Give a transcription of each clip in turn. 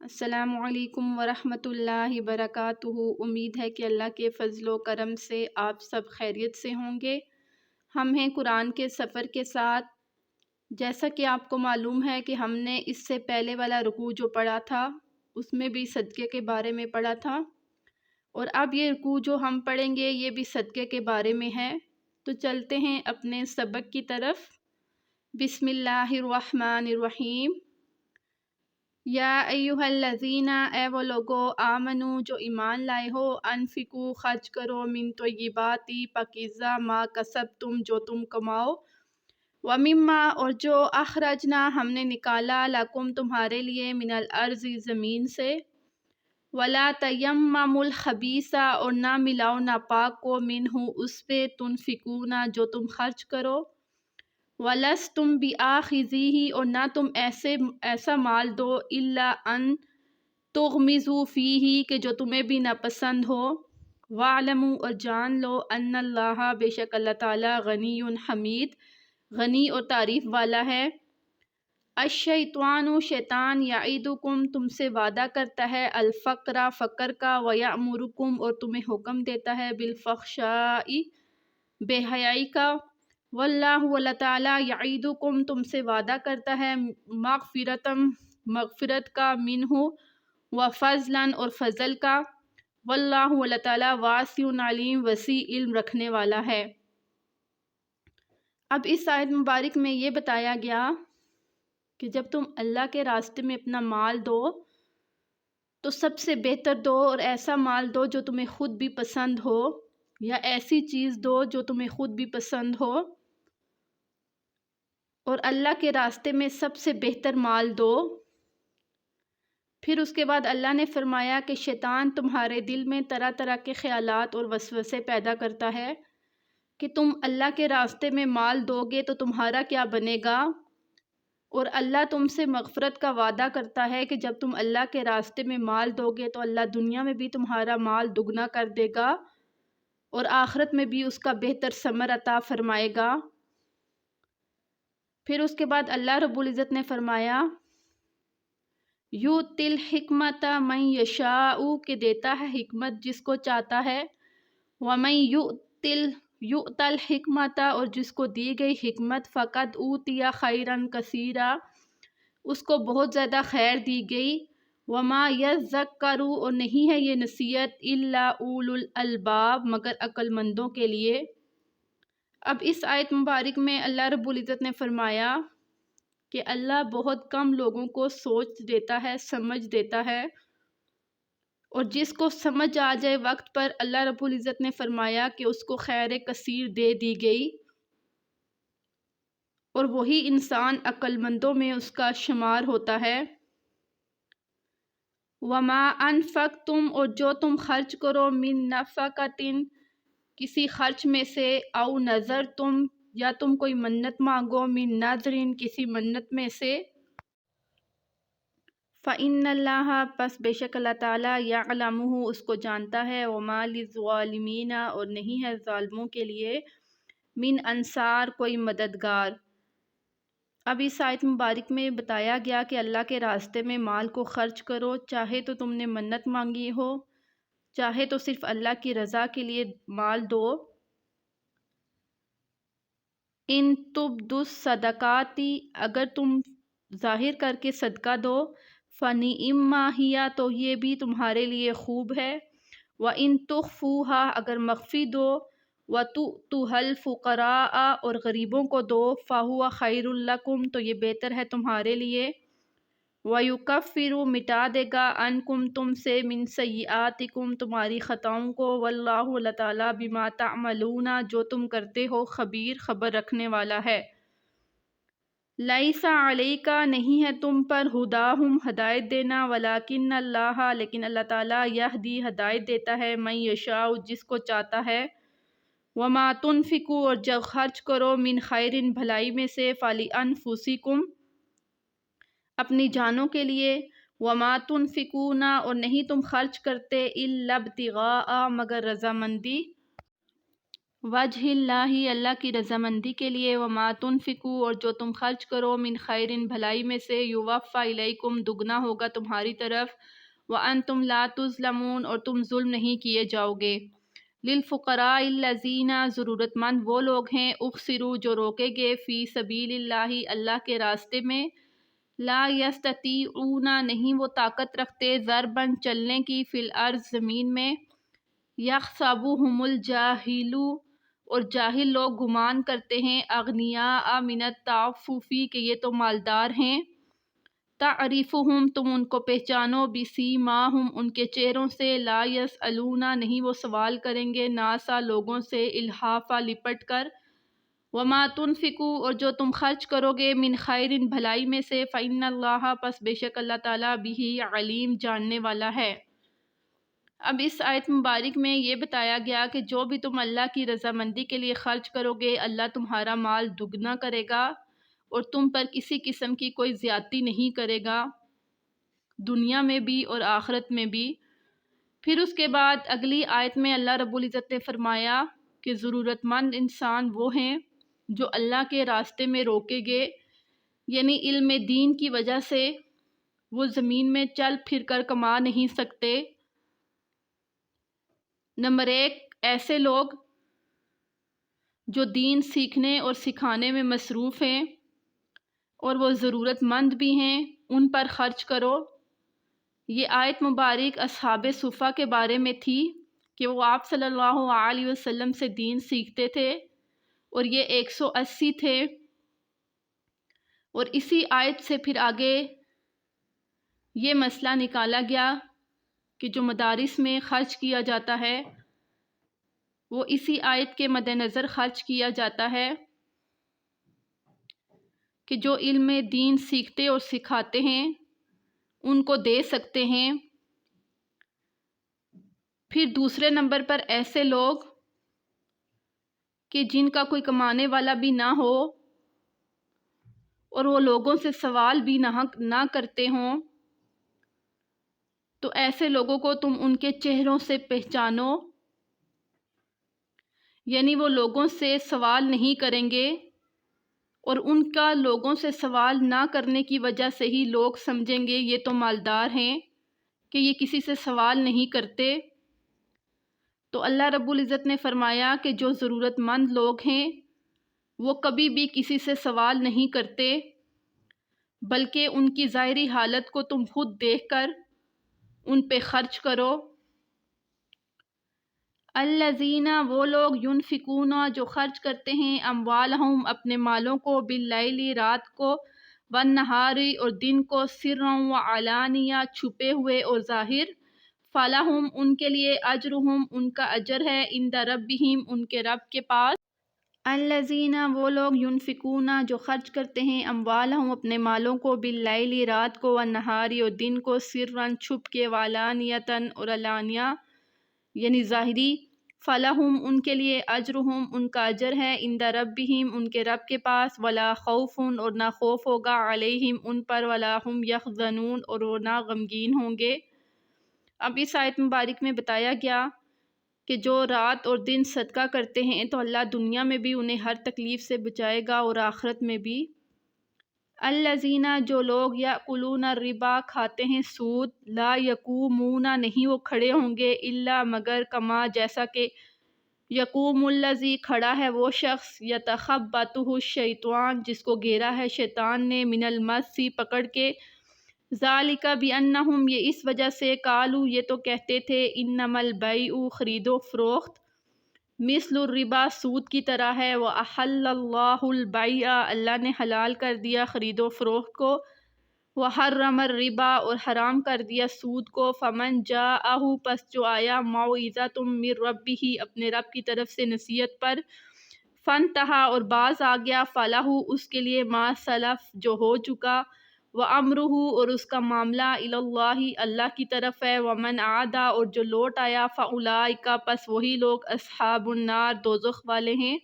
السلام علیکم ورحمۃ اللہ وبرکاتہ۔ امید ہے کہ اللہ کے فضل و کرم سے آپ سب خیریت سے ہوں گے۔ ہم ہیں قرآن کے سفر کے ساتھ۔ جیسا کہ آپ کو معلوم ہے کہ ہم نے اس سے پہلے والا رکوع جو پڑھا تھا اس میں بھی صدقے کے بارے میں پڑھا تھا، اور اب یہ رکوع جو ہم پڑھیں گے یہ بھی صدقے کے بارے میں ہے۔ تو چلتے ہیں اپنے سبق کی طرف۔ بسم اللہ الرحمن الرحیم۔ یا ایہا الذین، اے وہ لوگو، آمنو جو ایمان لائے ہو، انفقو خرچ کرو، من طیباتی پاکیزہ، ما کسبتم جو تم کماؤ، ومما اور جو اخرجنا ہم نے نکالا، لکم تمہارے لیے، من الارض زمین سے، ولا تیمموا الخبیث اور نہ ملاؤ ناپاک کو، منہ اس پہ، تنفقون جو تم خرچ کرو، وَلَسْتُمْ بِآخِذِیہِ اور نہ تم ایسا مال دو، الا ان تغمضوا فیہ کہ جو تمہیں بھی ناپسند ہو، وَاعْلَمُوا اور جان لو، ان اللہ بے شک اللہ تعالی، غنی حمید، غنی اور تعریف والا ہے۔ الشیطان شیطان، یعیدکم تم سے وعدہ کرتا ہے، الفقر فقر کا، ویأمرکم اور تمہیں حکم دیتا ہے، بالفحشاء بے حیائی کا، واللہ اللہ تعالیٰ، یعیدکم تم سے وعدہ کرتا ہے، مغفرت کا، منہ وفضلا اور فضل کا، واللہ اللہ تعالیٰ، واسع علیم وسیع علم رکھنے والا ہے۔ اب اس آیت مبارک میں یہ بتایا گیا کہ جب تم اللہ کے راستے میں اپنا مال دو تو سب سے بہتر دو، اور ایسا مال دو جو تمہیں خود بھی پسند ہو، یا ایسی چیز دو جو تمہیں خود بھی پسند ہو، اور اللہ کے راستے میں سب سے بہتر مال دو۔ پھر اس کے بعد اللہ نے فرمایا کہ شیطان تمہارے دل میں طرح طرح کے خیالات اور وسوسے پیدا کرتا ہے کہ تم اللہ کے راستے میں مال دو گے تو تمہارا کیا بنے گا، اور اللہ تم سے مغفرت کا وعدہ کرتا ہے کہ جب تم اللہ کے راستے میں مال دو گے تو اللہ دنیا میں بھی تمہارا مال دگنا کر دے گا، اور آخرت میں بھی اس کا بہتر ثمر عطا فرمائے گا۔ پھر اس کے بعد اللہ رب العزت نے فرمایا، یؤتی الحکمت من یشاء کہ دیتا ہے حکمت جس کو چاہتا ہے، ومن یؤت الحکمت اور جس کو دی گئی حکمت، فقد اوتی خیرا کثیرا اس کو بہت زیادہ خیر دی گئی، وما یذکر اور نہیں ہے یہ نصیحت، الا اولو الالباب مگر عقل مندوں کے لیے۔ اب اس آیت مبارک میں اللہ رب العزت نے فرمایا کہ اللہ بہت کم لوگوں کو سوچ دیتا ہے، سمجھ دیتا ہے، اور جس کو سمجھ آ جائے وقت پر، اللہ رب العزت نے فرمایا کہ اس کو خیر کثیر دے دی گئی، اور وہی انسان عقل مندوں میں اس کا شمار ہوتا ہے۔ وما انفقتم اور جو تم خرچ کرو، من نفقۃ کسی خرچ میں سے، او نظر تم یا تم کوئی منت مانگو، من نظر کسی منت میں سے، فإن اللہ پس بے شک اللہ تعالیٰ، یعلمہ اس کو جانتا ہے، وما للظالمین اور نہیں ہے ظالموں کے لیے، من انصار کوئی مددگار۔ اب اس آیت مبارک میں بتایا گیا کہ اللہ کے راستے میں مال کو خرچ کرو، چاہے تو تم نے منت مانگی ہو، چاہے تو صرف اللہ کی رضا کے لیے مال دو۔ ان تبدوا الصدقات اگر تم ظاہر کر کے صدقہ دو، فنعما ہی تو یہ بھی تمہارے لیے خوب ہے، وان تخفوها اگر مخفی دو، وتؤتوها الفقراء اور غریبوں کو دو، فهو خیر لکم تو یہ بہتر ہے تمہارے لیے، ویکفر مٹا دے گا، عنکم تم سے، من سیئاتکم تمہاری خطاؤں کو، واللہ اللہ تعالیٰ، بما تعملون جو تم کرتے ہو، خبیر خبر رکھنے والا ہے۔ لیس علیک نہیں ہے تم پر، ہداہم ہدایت دینا، ولکن اللہ لیکن اللہ تعالیٰ، یہدی ہدایت دیتا ہے، من یشاء جس کو چاہتا ہے، وما تنفقوا اور جب خرچ کرو، من خیر بھلائی میں سے، فلانفسکم اپنی جانوں کے لیے، وما تنفقون اور نہیں تم خرچ کرتے، الا ابتغاء مگر رضامندی وجہ اللہ اللہ کی رضامندی کے لیے، وما تنفقوا اور جو تم خرچ کرو، من خیر بھلائی میں سے، یوفا الیکم دگنا ہوگا تمہاری طرف، وانتم لا تظلمون اور تم ظلم نہیں کیے جاؤ گے۔ للفقراء الذین ضرورت مند وہ لوگ ہیں، اخسروا جو روکے گے، فی سبیل اللہ اللہ کے راستے میں، لا یستطیعون نہیں وہ طاقت رکھتے، ضرباً چلنے کی، فی الارض زمین میں، یحسبہم الجاہل اور جاہل لوگ گمان کرتے ہیں، اغنیاء من التعفف کہ یہ تو مالدار ہیں، تعریفہم تم ان کو پہچانو، بسیماہم ان کے چہروں سے، لا یسألون نہیں وہ سوال کریں گے، ناسا لوگوں سے، الحافا لپٹ کر، وما تنفقوا اور جو تم خرچ کرو گے، من خیر بھلائی میں سے، فإن اللہ پس بے شک اللہ تعالیٰ بہ علیم جاننے والا ہے۔ اب اس آیت مبارک میں یہ بتایا گیا کہ جو بھی تم اللہ کی رضامندی کے لیے خرچ کرو گے، اللہ تمہارا مال دگنا کرے گا اور تم پر کسی قسم کی کوئی زیادتی نہیں کرے گا، دنیا میں بھی اور آخرت میں بھی۔ پھر اس کے بعد اگلی آیت میں اللہ رب العزت نے فرمایا کہ ضرورت مند انسان وہ ہیں جو اللہ کے راستے میں روکے گے، یعنی علم دین کی وجہ سے وہ زمین میں چل پھر کر کما نہیں سکتے۔ نمبر 1 ایسے لوگ جو دین سیکھنے اور سکھانے میں مصروف ہیں اور وہ ضرورت مند بھی ہیں، ان پر خرچ کرو۔ یہ آیت مبارک اصحاب صفہ کے بارے میں تھی کہ وہ آپ صلی اللہ علیہ وسلم سے دین سیکھتے تھے اور یہ 180 تھے، اور اسی آیت سے پھر آگے یہ مسئلہ نکالا گیا کہ جو مدارس میں خرچ کیا جاتا ہے وہ اسی آیت کے مد نظر خرچ کیا جاتا ہے کہ جو علم دین سیکھتے اور سکھاتے ہیں ان کو دے سکتے ہیں۔ پھر دوسرے نمبر پر ایسے لوگ کہ جن کا کوئی کمانے والا بھی نہ ہو اور وہ لوگوں سے سوال بھی نہ کرتے ہوں، تو ایسے لوگوں کو تم ان کے چہروں سے پہچانو، یعنی وہ لوگوں سے سوال نہیں کریں گے اور ان کا لوگوں سے سوال نہ کرنے کی وجہ سے ہی لوگ سمجھیں گے یہ تو مالدار ہیں کہ یہ کسی سے سوال نہیں کرتے۔ تو اللہ رب العزت نے فرمایا کہ جو ضرورت مند لوگ ہیں وہ کبھی بھی کسی سے سوال نہیں کرتے، بلکہ ان کی ظاہری حالت کو تم خود دیکھ کر ان پہ خرچ کرو۔ الذین وہ لوگ، ینفقون جو خرچ کرتے ہیں، اموالہم اپنے مالوں کو، باللیل رات کو، والنہار اور دن کو، سرا وعلانیہ چھپے ہوئے اور ظاہر، فلہم ان کے لیے، اجرہم ان کا اجر ہے، عند ربہم ان کے رب کے پاس۔ الذین وہ لوگ، ینفقون جو خرچ کرتے ہیں، اموالہم اپنے مالوں کو، باللیل رات کو، والنہار اور دن کو، سرا چھپ کے، وعلانیۃ اور علانیہ یعنی ظاہری، فلہم ان کے لیے، اجرہم ان کا اجر ہے، عند ربہم ان کے رب کے پاس، ولا خوف اور نہ خوف ہوگا، علیہم ان پر، ولا ہم یحزنون اور وہ نہ غمگین ہوں گے۔ اب اس آیت مبارک میں بتایا گیا کہ جو رات اور دن صدقہ کرتے ہیں تو اللہ دنیا میں بھی انہیں ہر تکلیف سے بچائے گا اور آخرت میں بھی۔ الذین جو لوگ، یأکلون الربا کھاتے ہیں سود، لا یقومون نہیں وہ کھڑے ہوں گے، الا مگر، کما جیسا کہ، یقوم الذی کھڑا ہے وہ شخص، یتخبطہ الشیطان جس کو گھیرا ہے شیطان نے، من المس پکڑ کے، ذالک بانہم یہ اس وجہ سے، قالوا یہ تو کہتے تھے، انما البیع خرید و فروخت، مثل الربا سود کی طرح ہے، وأحل اللہ البیع اللہ نے حلال کر دیا خرید و فروخت کو، وحرم الربا اور حرام کر دیا سود کو، فمن جاءہ پس جو آیا، موعظۃ من ربہ اپنے رب کی طرف سے نصیحت پر، فانتہا اور باز آ گیا، فلہ اس کے لیے، ما سلف جو ہو چکا، وامرہ اور اس کا معاملہ، الی اللہ اللہ کی طرف ہے، ومن عادا اور جو لوٹ آیا، فاولئک پس وہی لوگ، اصحاب النار دوزخ والے ہیں،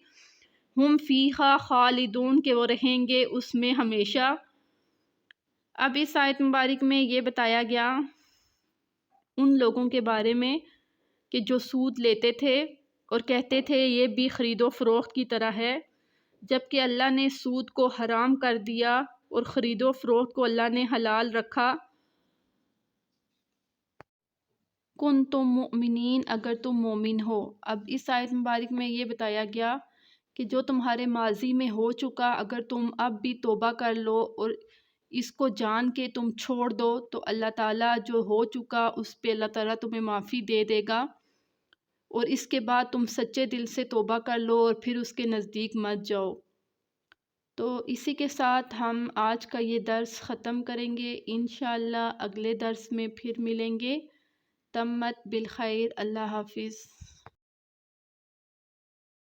ہم فیہا خالدون کہ وہ رہیں گے اس میں ہمیشہ۔ اب اس آیت مبارک میں یہ بتایا گیا ان لوگوں کے بارے میں کہ جو سود لیتے تھے اور کہتے تھے یہ بھی خرید و فروخت کی طرح ہے، جب کہ اللہ نے سود کو حرام کر دیا اور خرید و فروخت کو اللہ نے حلال رکھا۔ کن تم مؤمنین، اگر تم مومن ہو۔ اب اس آیت مبارک میں یہ بتایا گیا کہ جو تمہارے ماضی میں ہو چکا اگر تم اب بھی توبہ کر لو اور اس کو جان کے تم چھوڑ دو تو اللہ تعالیٰ جو ہو چکا اس پہ اللہ تعالیٰ تمہیں معافی دے دے گا، اور اس کے بعد تم سچے دل سے توبہ کر لو اور پھر اس کے نزدیک مت جاؤ۔ تو اسی کے ساتھ ہم آج کا یہ درس ختم کریں گے، انشاءاللہ اگلے درس میں پھر ملیں گے۔ تمت بالخیر، اللہ حافظ۔